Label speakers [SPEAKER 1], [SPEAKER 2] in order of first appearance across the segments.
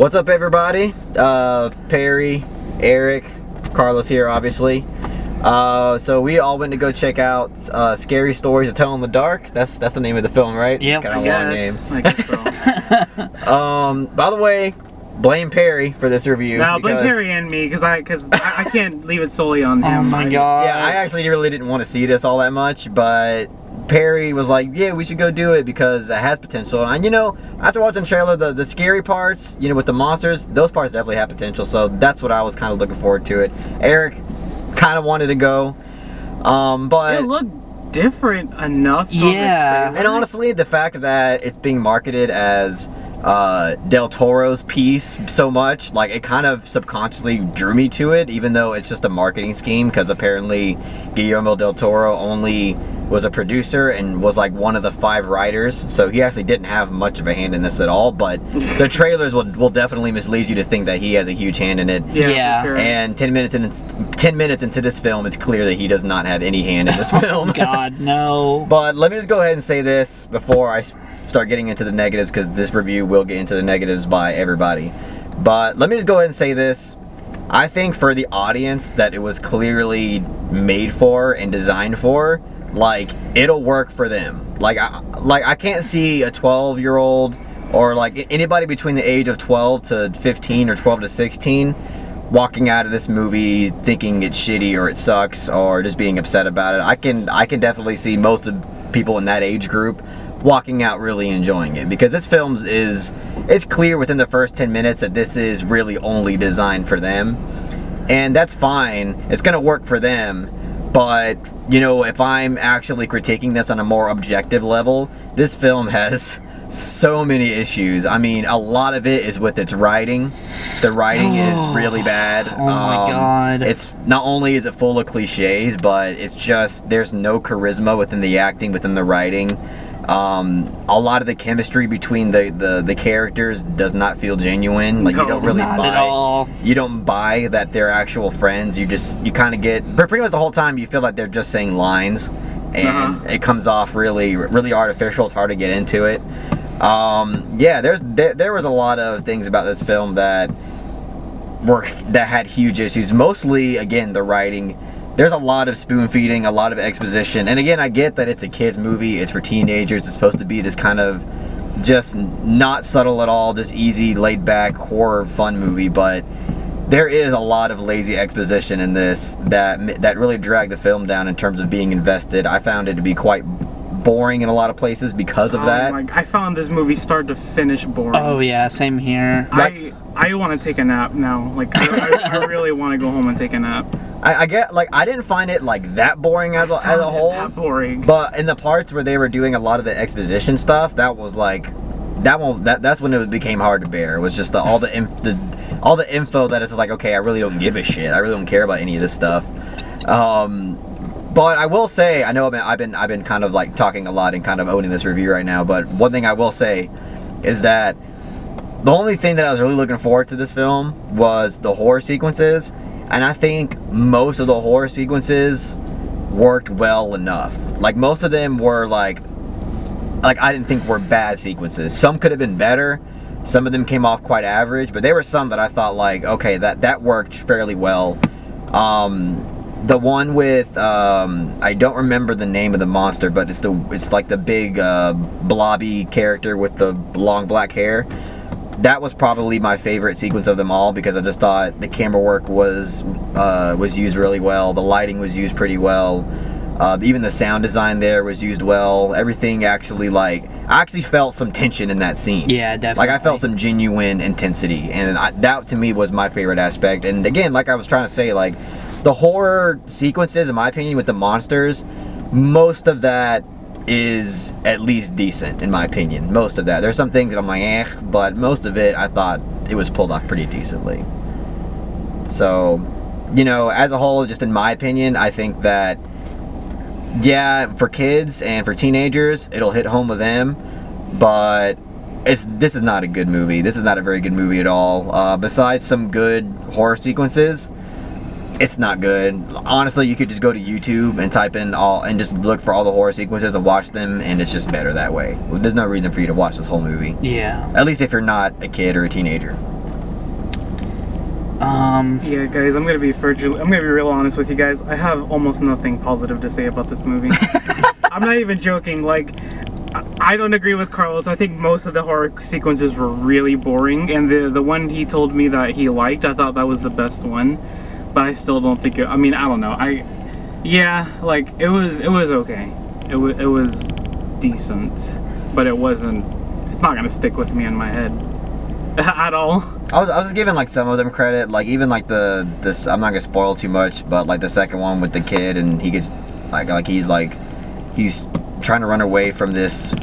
[SPEAKER 1] What's up, everybody? Perry, Eric, Carlos here, obviously. So we all went to go check out Scary Stories to Tell in the Dark. That's the name of the film, right?
[SPEAKER 2] Yep.
[SPEAKER 1] Kind of long name.
[SPEAKER 3] I guess so.
[SPEAKER 1] By the way, blame Perry for this review.
[SPEAKER 3] No, blame Perry and me because I can't leave it solely on him.
[SPEAKER 2] Oh my god.
[SPEAKER 1] Yeah, I actually really didn't want to see this all that much, but Perry was like, yeah, we should go do it because it has potential. And after watching the trailer, the scary parts, with the monsters, those parts definitely have potential. So that's what I was kind of looking forward to it. Eric kind of wanted to go, but
[SPEAKER 3] it looked different enough.
[SPEAKER 2] Yeah.
[SPEAKER 1] And honestly, the fact that it's being marketed as Del Toro's piece so much, like, it kind of subconsciously drew me to it, even though it's just a marketing scheme, because apparently Guillermo del Toro only was a producer and was like one of the 5 writers, so he actually didn't have much of a hand in this at all. But the trailers will definitely mislead you to think that he has a huge hand in it.
[SPEAKER 2] Yeah.
[SPEAKER 3] For sure.
[SPEAKER 1] And 10 minutes into this film, it's clear that he does not have any hand in this film.
[SPEAKER 2] Oh god, no.
[SPEAKER 1] But let me just go ahead and say this before I start getting into the negatives, because this review will get into the negatives by everybody. But let me just go ahead and say this. I think for the audience that it was clearly made for and designed for, like, it'll work for them. Like I can't see a 12-year-old or like anybody between the age of 12 to 15 or 12 to 16 walking out of this movie thinking it's shitty or it sucks or just being upset about it. I can definitely see most of people in that age group walking out really enjoying it, because this film it's clear within the first 10 minutes that this is really only designed for them, and that's fine. It's gonna work for them. But if I'm actually critiquing this on a more objective level, this film has so many issues. I mean, a lot of it is with its writing. The writing is really bad.
[SPEAKER 2] Oh my god.
[SPEAKER 1] It's not only is it full of cliches, but it's just there's no charisma within the acting, within the writing. A lot of the chemistry between the characters does not feel genuine. Like,
[SPEAKER 3] No,
[SPEAKER 1] you don't really
[SPEAKER 2] not
[SPEAKER 1] buy
[SPEAKER 2] at all.
[SPEAKER 1] You don't buy that they're actual friends. You kind of get, but pretty much the whole time you feel like they're just saying lines, and it comes off really, really artificial. It's hard to get into it. Yeah, there was a lot of things about this film that had huge issues. Mostly, again, the writing. There's a lot of spoon feeding, a lot of exposition, and again, I get that it's a kids movie. It's for teenagers. It's supposed to be this kind of just not subtle at all, just easy, laid back horror fun movie. But there is a lot of lazy exposition in this that really dragged the film down in terms of being invested. I found it to be quite boring in a lot of places because of that.
[SPEAKER 3] I found this movie start to finish boring.
[SPEAKER 2] Oh yeah, same here.
[SPEAKER 3] I want to take a nap now. Like, I really want to go home and take a nap.
[SPEAKER 1] I get, like, I didn't find it like that boring as a whole.
[SPEAKER 3] That boring.
[SPEAKER 1] But in the parts where they were doing a lot of the exposition stuff, that was like that's when it became hard to bear. It was just all the info that it's like, okay, I really don't give a shit. I really don't care about any of this stuff. But I will say, I know I've been kind of like talking a lot and kind of owning this review right now, but one thing I will say is that the only thing that I was really looking forward to this film was the horror sequences, and I think most of the horror sequences worked well enough. Like, most of them were like I didn't think were bad sequences. Some could have been better. Some of them came off quite average, but there were some that I thought, like, okay, that worked fairly well. The one with I don't remember the name of the monster, but it's like the big blobby character with the long black hair. That was probably my favorite sequence of them all, because I just thought the camera work was used really well. The lighting was used pretty well. Even the sound design there was used well. Everything actually, I actually felt some tension in that scene.
[SPEAKER 2] Yeah, definitely.
[SPEAKER 1] Like, I felt some genuine intensity, and that to me was my favorite aspect. And again, like I was trying to say, like, the horror sequences, in my opinion, with the monsters, most of that is at least decent, in my opinion. Most of that. There's some things that I'm like, but most of it, I thought it was pulled off pretty decently. So, as a whole, just in my opinion, I think that, yeah, for kids and for teenagers, it'll hit home with them, but this is not a good movie. This is not a very good movie at all. Besides some good horror sequences, it's not good. Honestly, you could just go to YouTube and type in and just look for all the horror sequences and watch them, and it's just better that way. There's no reason for you to watch this whole movie.
[SPEAKER 2] Yeah.
[SPEAKER 1] At least if you're not a kid or a teenager.
[SPEAKER 3] Yeah, guys, I'm gonna be real honest with you guys. I have almost nothing positive to say about this movie. I'm not even joking. Like, I don't agree with Carlos. I think most of the horror sequences were really boring, and the one he told me that he liked, I thought that was the best one. But I still don't think I mean, I don't know. Like it was okay. It was decent, but it wasn't. It's not gonna stick with me in my head at all.
[SPEAKER 1] I was just giving like some of them credit, like even like this. I'm not gonna spoil too much, but like the second one with the kid, and he gets he's trying to run away from this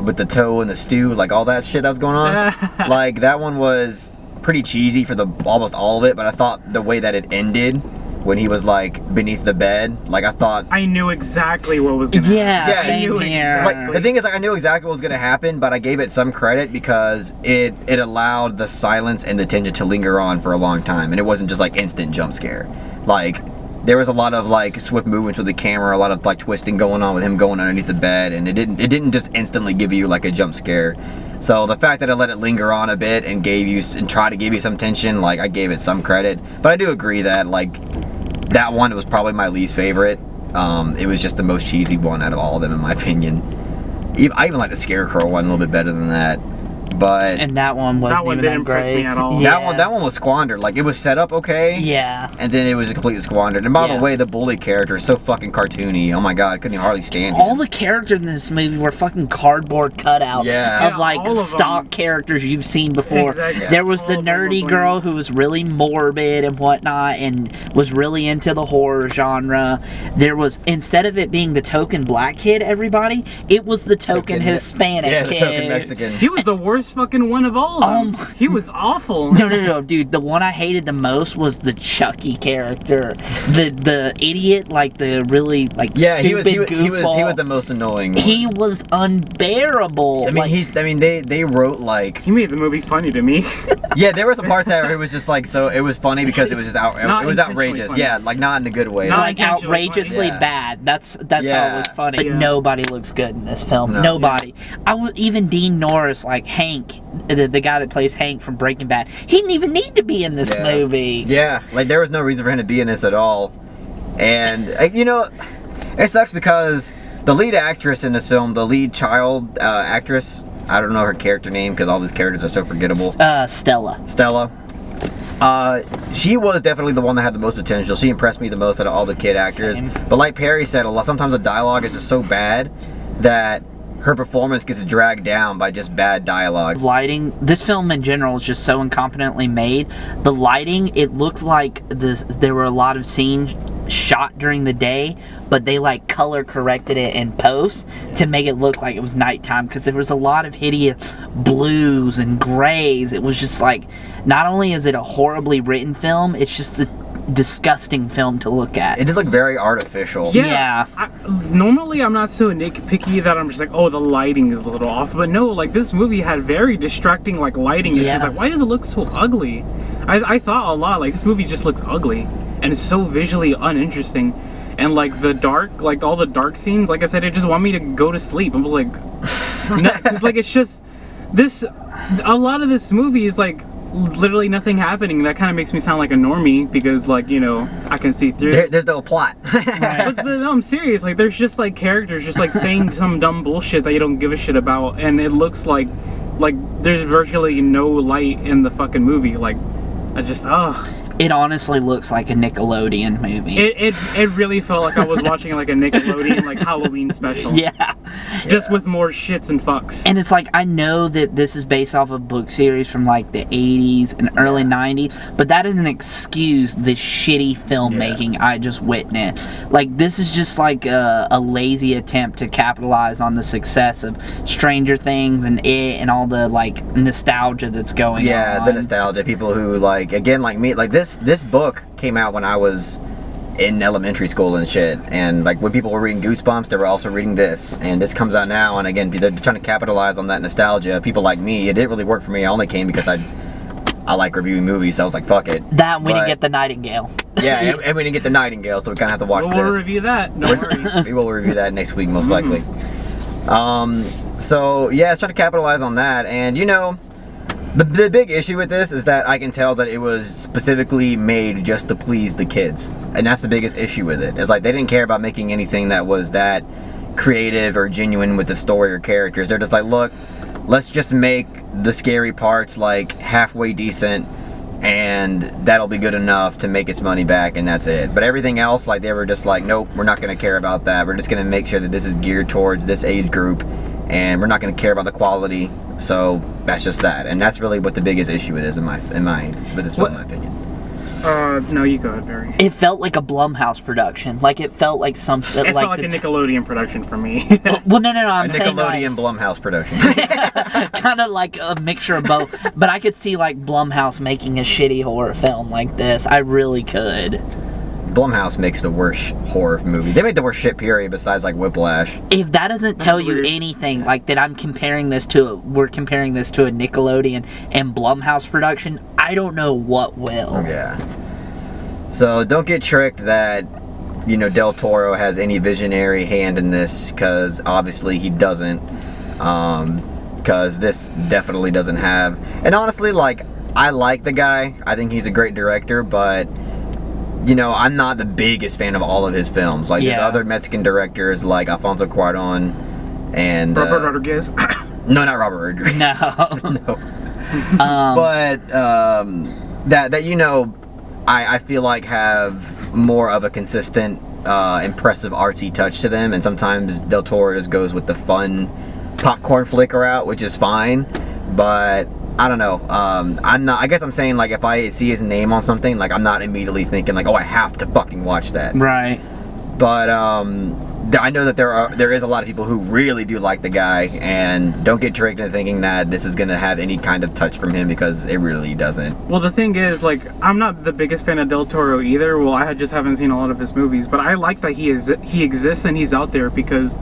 [SPEAKER 1] with the toe and the stew, like all that shit that was going on. Like that one was pretty cheesy for almost all of it, but I thought the way that it ended when he was like beneath the bed, like I thought
[SPEAKER 3] I knew exactly what was gonna happen.
[SPEAKER 2] Yeah,
[SPEAKER 3] I knew
[SPEAKER 2] same here.
[SPEAKER 3] exactly.
[SPEAKER 1] Like the thing is, like I knew exactly what was gonna happen, but I gave it some credit because it allowed the silence and the tension to linger on for a long time, and it wasn't just like instant jump scare. Like there was a lot of like swift movements with the camera, a lot of like twisting going on with him going underneath the bed, and it didn't just instantly give you like a jump scare. So the fact that I let it linger on a bit and try to give you some tension, like I gave it some credit. But I do agree that like that one was probably my least favorite. It was just the most cheesy one out of all of them in my opinion. I even like the Scarecrow one a little bit better than that. But
[SPEAKER 2] And that one wasn't even
[SPEAKER 3] didn't impress
[SPEAKER 2] great.
[SPEAKER 3] me at all.
[SPEAKER 2] Yeah.
[SPEAKER 1] that one was squandered. Like it was set up okay.
[SPEAKER 2] Yeah.
[SPEAKER 1] And then it was completely squandered. And by
[SPEAKER 2] Yeah.
[SPEAKER 1] the way, the bully character is so fucking cartoony. Oh my god, I couldn't even hardly stand
[SPEAKER 2] All
[SPEAKER 1] him.
[SPEAKER 2] the characters in this movie were fucking cardboard cutouts
[SPEAKER 1] Yeah.
[SPEAKER 2] of like
[SPEAKER 3] all of
[SPEAKER 2] stock
[SPEAKER 3] them.
[SPEAKER 2] characters you've seen before.
[SPEAKER 3] Exactly.
[SPEAKER 2] There was the
[SPEAKER 3] All of them were
[SPEAKER 2] nerdy
[SPEAKER 3] blank.
[SPEAKER 2] girl who was really morbid and whatnot and was really into the horror genre. There was, instead of it being the token black kid, everybody, it was the token Hispanic
[SPEAKER 1] Yeah, the
[SPEAKER 2] kid.
[SPEAKER 1] token Mexican.
[SPEAKER 3] He was the worst fucking one of all of them. He was awful.
[SPEAKER 2] No, dude. The one I hated the most was the Chucky character. The idiot, like the really like
[SPEAKER 1] Yeah,
[SPEAKER 2] stupid
[SPEAKER 1] he was
[SPEAKER 2] goofball.
[SPEAKER 1] the most annoying one.
[SPEAKER 2] He was unbearable.
[SPEAKER 1] I mean, they wrote like
[SPEAKER 3] He made the movie funny to me.
[SPEAKER 1] yeah, there were some parts that it was just like it was funny because it was just
[SPEAKER 3] Not
[SPEAKER 1] it was
[SPEAKER 3] intentionally
[SPEAKER 1] outrageous.
[SPEAKER 3] funny.
[SPEAKER 1] Yeah, like not in a good way.
[SPEAKER 3] Not
[SPEAKER 2] like
[SPEAKER 3] intentionally
[SPEAKER 2] outrageously
[SPEAKER 1] funny. Yeah.
[SPEAKER 2] bad. That's how
[SPEAKER 1] Yeah.
[SPEAKER 2] it was funny. But
[SPEAKER 3] Yeah.
[SPEAKER 2] nobody looks good in this film.
[SPEAKER 1] No.
[SPEAKER 2] Nobody. Even Dean Norris, like Hank, the guy that plays Hank from Breaking Bad, he didn't even need to be in this
[SPEAKER 1] Yeah.
[SPEAKER 2] movie.
[SPEAKER 1] Yeah, like there was no reason for him to be in this at all. And you know, it sucks because the lead actress in this film, the lead child actress, I don't know her character name because all these characters are so forgettable.
[SPEAKER 2] Stella.
[SPEAKER 1] Stella. She was definitely the one that had the most potential. She impressed me the most out of all the kid actors.
[SPEAKER 2] Same.
[SPEAKER 1] But like Perry said, sometimes the dialogue is just so bad that her performance gets dragged down by just bad dialogue.
[SPEAKER 2] Lighting, this film in general is just so incompetently made. The lighting, it looked like there were a lot of scenes shot during the day, but they like color corrected it in post to make it look like it was nighttime, because there was a lot of hideous blues and grays. It was just like, not only is it a horribly written film, it's just a disgusting film to look at.
[SPEAKER 1] It did look very artificial.
[SPEAKER 2] Yeah.
[SPEAKER 3] Normally I'm not so nitpicky that I'm just like, oh, the lighting is a little off. But no, like this movie had very distracting like lighting issues.
[SPEAKER 2] Yeah.
[SPEAKER 3] Like, why does it look so ugly? I thought a lot, like this movie just looks ugly. And it's so visually uninteresting. And like the dark, like all the dark scenes, like I said, it just want me to go to sleep. I'm like, because like it's just, a lot of this movie is like, literally nothing happening. That kind of makes me sound like a normie because, like, you know, I can see through.
[SPEAKER 1] There's no plot.
[SPEAKER 3] But no, I'm serious. Like, there's just like characters just like saying some dumb bullshit that you don't give a shit about, and it looks like there's virtually no light in the fucking movie. Like, I just
[SPEAKER 2] It honestly looks like a Nickelodeon movie.
[SPEAKER 3] It really felt like I was watching like a Nickelodeon like Halloween special.
[SPEAKER 2] Yeah.
[SPEAKER 3] Just with more shits and fucks.
[SPEAKER 2] And it's like, I know that this is based off a book series from like the 80s and early 90s, but that doesn't excuse the shitty filmmaking I just witnessed. Like, this is just like a lazy attempt to capitalize on the success of Stranger Things and it and all the like nostalgia that's going on.
[SPEAKER 1] Yeah, the nostalgia. People who like, again, like me, like this book came out when I was in elementary school and shit, and like when people were reading Goosebumps, they were also reading this, and this comes out now, and again, they're trying to capitalize on that nostalgia. People like me, it didn't really work for me. I only came because I like reviewing movies, so I was like, fuck it.
[SPEAKER 2] That we didn't
[SPEAKER 1] But-
[SPEAKER 2] get the Nightingale.
[SPEAKER 1] Yeah, and we didn't get the Nightingale, so we kind of have to watch
[SPEAKER 3] We'll
[SPEAKER 1] this.
[SPEAKER 3] review that. Don't worry.
[SPEAKER 1] We will review that next week, most likely. So yeah, it's trying to capitalize on that, and you know, The big issue with this is that I can tell that it was specifically made just to please the kids. And that's the biggest issue with it. It's like they didn't care about making anything that was that creative or genuine with the story or characters. They're just like, look, let's just make the scary parts like halfway decent, and that'll be good enough to make its money back, and that's it. But everything else, like, they were just like, nope, we're not going to care about that. We're just going to make sure that this is geared towards this age group, and we're not going to care about the quality. So that's just that, and that's really what the biggest issue it is with this film, in my opinion.
[SPEAKER 3] No, you go ahead, Barry.
[SPEAKER 2] It felt like a Blumhouse production. Like, it felt like something.
[SPEAKER 3] It felt like a Nickelodeon production for me.
[SPEAKER 2] Well, no. I'm saying
[SPEAKER 1] Nickelodeon Blumhouse production.
[SPEAKER 2] kind of like a mixture of both. But I could see like Blumhouse making a shitty horror film like this. I really could.
[SPEAKER 1] Blumhouse makes the worst horror movie. They make the worst shit, period, besides like Whiplash.
[SPEAKER 2] If that doesn't tell you
[SPEAKER 3] weird.
[SPEAKER 2] anything, like that we're comparing this to a Nickelodeon and Blumhouse production, I don't know what will.
[SPEAKER 1] Yeah. So don't get tricked that, you know, Del Toro has any visionary hand in this, because obviously he doesn't. Because this definitely doesn't have. And honestly, like, I like the guy. I think he's a great director, but, you know, I'm not the biggest fan of all of his films. Like, there's other Mexican directors like Alfonso Cuarón and
[SPEAKER 3] Robert Rodriguez.
[SPEAKER 1] No, not Robert Rodriguez.
[SPEAKER 2] No.
[SPEAKER 1] No. But that you know, I feel like have more of a consistent, impressive artsy touch to them, and sometimes Del Toro just goes with the fun popcorn flicker route, which is fine. But I don't know. I'm not. I guess I'm saying, like, if I see his name on something, like, I'm not immediately thinking like, oh, I have to fucking watch that.
[SPEAKER 2] Right.
[SPEAKER 1] But I know that there is a lot of people who really do like the guy, and don't get tricked into thinking that this is gonna have any kind of touch from him, because it really doesn't.
[SPEAKER 3] Well, the thing is, like, I'm not the biggest fan of Del Toro either. Well, I just haven't seen a lot of his movies, but I like that he exists and he's out there, because,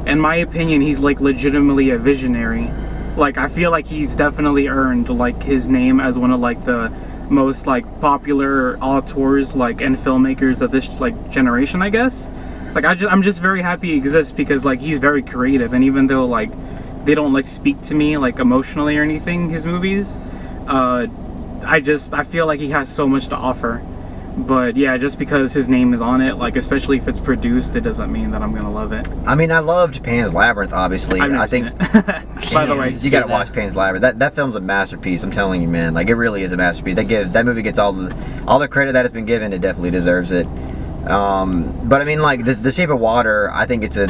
[SPEAKER 3] in my opinion, he's like legitimately a visionary. Like, I feel like he's definitely earned like his name as one of like the most like popular auteurs like and filmmakers of this like generation, I guess. Like, I'm just very happy he exists, because like he's very creative, and even though like they don't like speak to me like emotionally or anything, his movies, I feel like he has so much to offer. But yeah, just because his name is on it, like, especially if it's produced, it doesn't mean that I'm gonna love it.
[SPEAKER 1] I mean, I loved Pan's Labyrinth, obviously.
[SPEAKER 3] I've never
[SPEAKER 1] I think
[SPEAKER 3] seen it. By the way,
[SPEAKER 1] you gotta watch Pan's Labyrinth. That film's a masterpiece. I'm telling you, man. Like, it really is a masterpiece. That movie gets all the credit that it's been given. It definitely deserves it. But I mean, like, the Shape of Water, I think it's a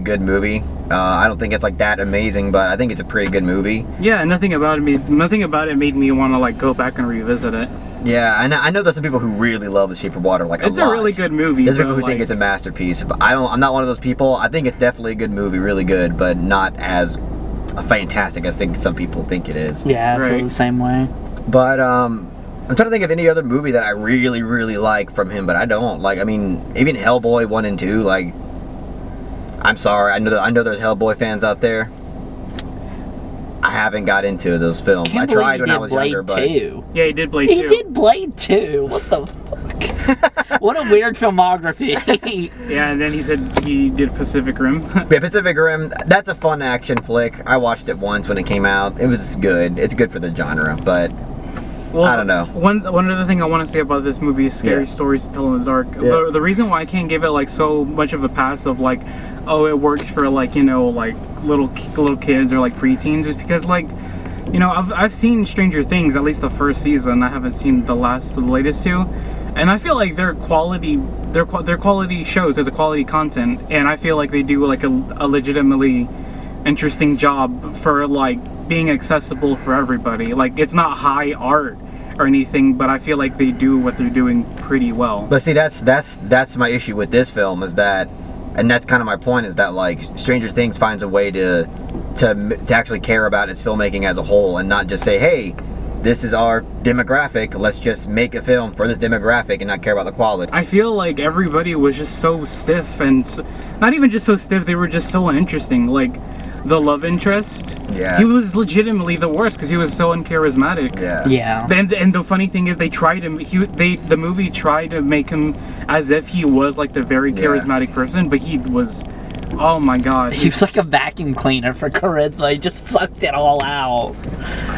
[SPEAKER 1] good movie. I don't think it's like that amazing, but I think it's a pretty good movie.
[SPEAKER 3] Yeah, nothing about it made me want to like go back and revisit it.
[SPEAKER 1] Yeah, and I know there's some people who really love The Shape of Water, like,
[SPEAKER 3] it's
[SPEAKER 1] a lot.
[SPEAKER 3] a really good movie.
[SPEAKER 1] There's people who think it's a masterpiece, but I'm not one of those people. I think it's definitely a good movie, really good, but not as fantastic as some people think it is.
[SPEAKER 2] Yeah, I feel the same way.
[SPEAKER 1] But I'm trying to think of any other movie that I really, really like from him, but I don't. Like, I mean, even Hellboy 1 and 2, like, I'm sorry, I know there's Hellboy fans out there. I haven't got into those films. I tried when I was younger, but...
[SPEAKER 3] Yeah, he did Blade 2.
[SPEAKER 2] He did Blade 2. What the fuck? What a weird filmography.
[SPEAKER 3] Yeah, and then he said he did Pacific Rim.
[SPEAKER 1] Yeah, Pacific Rim, that's a fun action flick. I watched it once when it came out. It was good. It's good for the genre, but...
[SPEAKER 3] Well,
[SPEAKER 1] I don't know.
[SPEAKER 3] One other thing I want to say about this movie is Scary Stories to Tell in the Dark.
[SPEAKER 1] Yeah.
[SPEAKER 3] The reason why I can't give it like so much of a pass of like, oh, it works for like, you know, like little kids or like preteens is because, like, you know, I've seen Stranger Things, at least the first season. I haven't seen the latest two, and I feel like they're quality shows. There's a quality content, and I feel like they do like a legitimately interesting job for like being accessible for everybody. Like, it's not high art or anything, but I feel like they do what they're doing pretty well.
[SPEAKER 1] But see, that's my issue with this film, is that, and that's kind of my point, is that like Stranger Things finds a way to actually care about its filmmaking as a whole, and not just say, hey, this is our demographic, let's just make a film for this demographic and not care about the quality.
[SPEAKER 3] I feel like everybody was just so stiff, and not even just so stiff, they were just so uninteresting. Like, the love interest, he was legitimately the worst because he was so uncharismatic.
[SPEAKER 2] Yeah.
[SPEAKER 3] And the funny thing is, the movie tried to make him as if he was like the very charismatic person, but he was Oh my god.
[SPEAKER 2] He was like a vacuum cleaner for charisma. He just sucked it all out.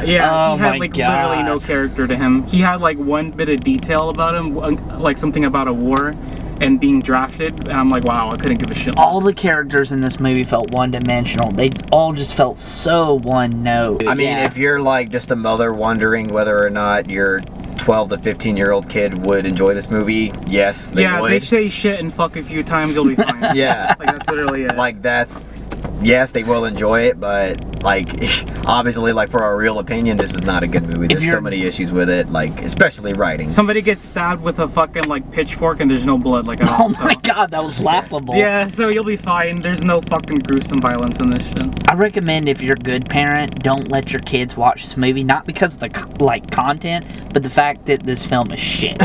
[SPEAKER 3] Yeah,
[SPEAKER 2] Oh
[SPEAKER 3] he had
[SPEAKER 2] my
[SPEAKER 3] like literally no
[SPEAKER 2] gosh.
[SPEAKER 3] character to him. He had like one bit of detail about him, like something about a war and being drafted, and I'm like, wow, I couldn't give a shit.
[SPEAKER 2] All the
[SPEAKER 3] less.
[SPEAKER 2] characters in this movie felt one-dimensional. They all just felt so one-note.
[SPEAKER 1] I mean,
[SPEAKER 2] Yeah.
[SPEAKER 1] if you're like just a mother wondering whether or not your 12 to 15-year-old kid would enjoy this movie, yes, they
[SPEAKER 3] yeah,
[SPEAKER 1] would.
[SPEAKER 3] they say shit and fuck a few times, you'll be fine.
[SPEAKER 1] Yeah.
[SPEAKER 3] Like that's literally it.
[SPEAKER 1] Like that's, yes, they will enjoy it, but like obviously, like for our real opinion, this is not a good movie. There's so
[SPEAKER 2] you're-
[SPEAKER 1] many issues with it, like especially writing.
[SPEAKER 3] Somebody gets stabbed with a fucking like pitchfork and there's no blood like at all.
[SPEAKER 2] Oh my
[SPEAKER 3] so.
[SPEAKER 2] god, that was laughable.
[SPEAKER 3] Yeah, so you'll be fine. There's no fucking gruesome violence in this shit.
[SPEAKER 2] I recommend if you're a good parent, don't let your kids watch this movie. Not because of the content, but the fact that this film is shit.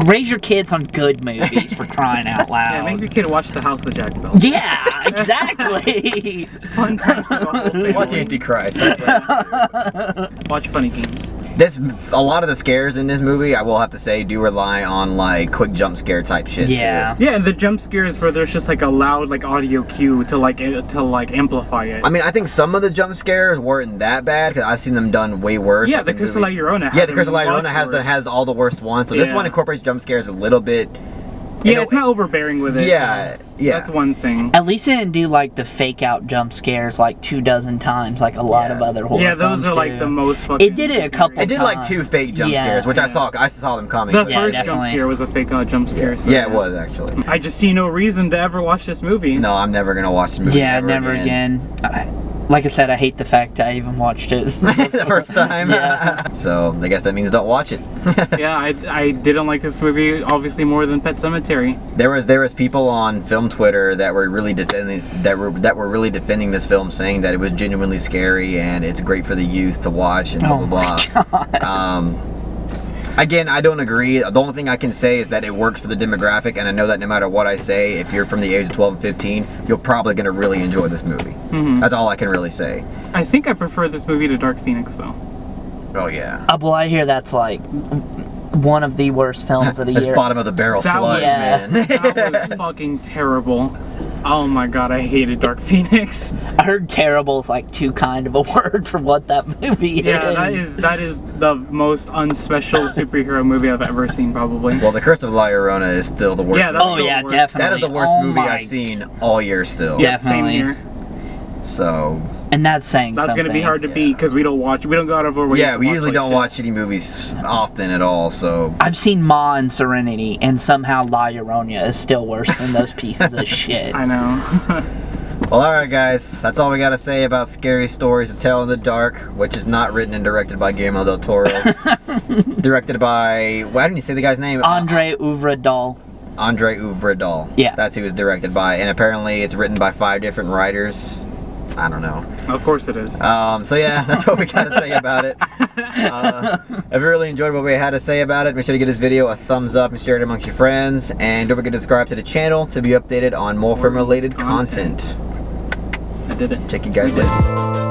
[SPEAKER 2] Raise your kids on good movies for crying out loud.
[SPEAKER 3] Yeah, make your kid watch The House of Jack built.
[SPEAKER 2] Yeah, exactly.
[SPEAKER 3] Fun times for the whole family.
[SPEAKER 1] Watch Antichrist.
[SPEAKER 3] Watch Funny Games.
[SPEAKER 1] A lot of the scares in this movie, I will have to say, do rely on like quick jump scare type shit.
[SPEAKER 2] Yeah.
[SPEAKER 1] Too.
[SPEAKER 3] Yeah, and the jump scares where there's just like a loud like audio cue to like amplify it.
[SPEAKER 1] I mean, I think some of the jump scares weren't that bad because I've seen them done way worse.
[SPEAKER 3] Yeah,
[SPEAKER 1] like
[SPEAKER 3] the
[SPEAKER 1] in
[SPEAKER 3] Crystal
[SPEAKER 1] movies.
[SPEAKER 3] La Llorona has
[SPEAKER 1] Yeah, the
[SPEAKER 3] them
[SPEAKER 1] Crystal La
[SPEAKER 3] much
[SPEAKER 1] Llorona has
[SPEAKER 3] worse.
[SPEAKER 1] all the worst ones. So this
[SPEAKER 3] Yeah.
[SPEAKER 1] one incorporates jump scares a little bit.
[SPEAKER 3] Yeah,
[SPEAKER 1] You know,
[SPEAKER 3] it's not overbearing with it.
[SPEAKER 1] Yeah, yeah.
[SPEAKER 3] That's one thing.
[SPEAKER 2] At least it didn't do like the fake out jump scares like 24 times like a lot
[SPEAKER 1] Yeah.
[SPEAKER 2] of other horror
[SPEAKER 3] Yeah, those
[SPEAKER 2] films
[SPEAKER 3] are like
[SPEAKER 2] do.
[SPEAKER 3] the most fucking.
[SPEAKER 2] It did it a couple
[SPEAKER 1] It did like 2 fake jump
[SPEAKER 2] Yeah.
[SPEAKER 1] scares, which
[SPEAKER 3] Yeah.
[SPEAKER 1] I saw them coming.
[SPEAKER 3] The
[SPEAKER 1] so-
[SPEAKER 2] Yeah,
[SPEAKER 3] first jump
[SPEAKER 2] definitely.
[SPEAKER 3] scare was a fake jump scare. So
[SPEAKER 1] Yeah, it was actually.
[SPEAKER 3] I just see no reason to ever watch this movie.
[SPEAKER 1] No, I'm never gonna watch the movie.
[SPEAKER 2] Yeah,
[SPEAKER 1] ever
[SPEAKER 2] never again. Like I said, I hate the fact that I even watched it.
[SPEAKER 1] The first time.
[SPEAKER 2] Yeah.
[SPEAKER 1] So I guess that means don't watch it.
[SPEAKER 3] Yeah, I didn't like this movie obviously more than Pet Sematary.
[SPEAKER 1] There was people on film Twitter that were really defending really defending this film, saying that it was genuinely scary and it's great for the youth to watch and blah
[SPEAKER 2] Oh
[SPEAKER 1] blah
[SPEAKER 2] my
[SPEAKER 1] blah. Again, I don't agree. The only thing I can say is that it works for the demographic, and I know that no matter what I say, if you're from the age of 12 and 15, you're probably going to really enjoy this movie.
[SPEAKER 3] Mhm.
[SPEAKER 1] That's all I can really say.
[SPEAKER 3] I think I prefer this movie to Dark Phoenix though.
[SPEAKER 1] Oh yeah.
[SPEAKER 2] Well, I hear that's like one of the worst films of the
[SPEAKER 1] That's
[SPEAKER 2] year.
[SPEAKER 1] bottom of the barrel
[SPEAKER 3] That
[SPEAKER 1] sludge,
[SPEAKER 3] was-
[SPEAKER 2] Yeah.
[SPEAKER 1] man.
[SPEAKER 3] That was fucking terrible. Oh my god, I hated Dark Phoenix.
[SPEAKER 2] I heard terrible is like too kind of a word for what that movie
[SPEAKER 3] Yeah,
[SPEAKER 2] is.
[SPEAKER 3] that is the most unspecial superhero movie I've ever seen probably.
[SPEAKER 1] Well, The Curse of La Llorona is still the worst.
[SPEAKER 3] Yeah, that's
[SPEAKER 2] Oh
[SPEAKER 3] the
[SPEAKER 2] yeah,
[SPEAKER 3] worst.
[SPEAKER 2] definitely.
[SPEAKER 1] That is the worst
[SPEAKER 2] Oh
[SPEAKER 1] movie
[SPEAKER 2] my-
[SPEAKER 1] I've seen all year still.
[SPEAKER 3] Yeah, same
[SPEAKER 2] Definitely.
[SPEAKER 3] here.
[SPEAKER 1] So
[SPEAKER 2] And that's saying
[SPEAKER 3] That's
[SPEAKER 2] something.
[SPEAKER 3] gonna be hard to beat because we don't go out of our way.
[SPEAKER 1] yeah,
[SPEAKER 3] to
[SPEAKER 1] we
[SPEAKER 3] watch,
[SPEAKER 1] usually
[SPEAKER 3] like,
[SPEAKER 1] don't
[SPEAKER 3] shit.
[SPEAKER 1] watch shitty movies often at all. So
[SPEAKER 2] I've seen Ma and Serenity, and somehow La Llorona is still worse than those pieces of shit.
[SPEAKER 3] I know.
[SPEAKER 1] well, all right, guys, that's all we gotta say about Scary Stories to Tell in the Dark, which is not written and directed by Guillermo del Toro. Directed by why didn't you say the guy's name?
[SPEAKER 2] Andre Uvredal.
[SPEAKER 1] Andre Uvredal.
[SPEAKER 2] Yeah.
[SPEAKER 1] That's who it was directed by, and apparently it's written by 5 different writers. I don't know.
[SPEAKER 3] Of course it is.
[SPEAKER 1] So yeah, that's what we gotta say about it. If you really enjoyed what we had to say about it, make sure to give this video a thumbs up and share it amongst your friends. And don't forget to subscribe to the channel to be updated on more film-related content.
[SPEAKER 3] I did it.
[SPEAKER 1] Check you guys later.